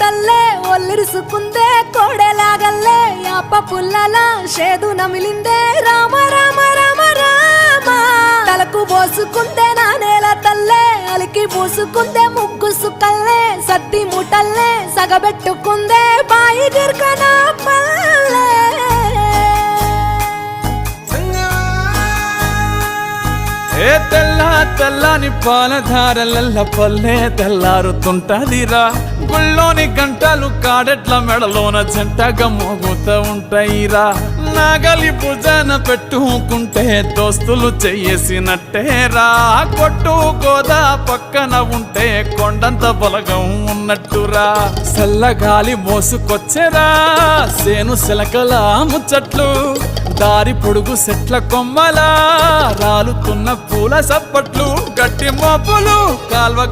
తల్లే ఒల్లిరుసుకుందే కోడెలాగల్లే యాప పుల్లల షేదు నమిలిందే రామ రామ రామ రామ తలకు పోసుకుందే నా నేల తల్లే అలికి పూసుకుందే ముగ్గు సుక్కల్లే సత్తి మూటల్లే సగబెట్టుకుందే బాయి గిర్కనా పల్లె ఏ తెల్ల తెల్లని పాలధారలల్ల పల్లె తెల్లారుతుంటదిరా గుళ్ళోని గంటలు కాడెట్ల మెడలోన జంటగా మోగుతూ ఉంటాయిరా నాగలి భుజాన పెట్టుకుంటే దోస్తులు చెయ్యేసినట్టేరా కొట్టు గోదా పక్కన ఉంటే కొండంత బలగం ఉన్నట్టురా చల్లగాలి మోసుకొచ్చెరా సేను శిలకల ముచ్చట్లు దారి పొడుగు సెట్ల కొమ్మలా రాలుతున్న పూల సప్పట్లు గట్టి మోపులు కాల్వ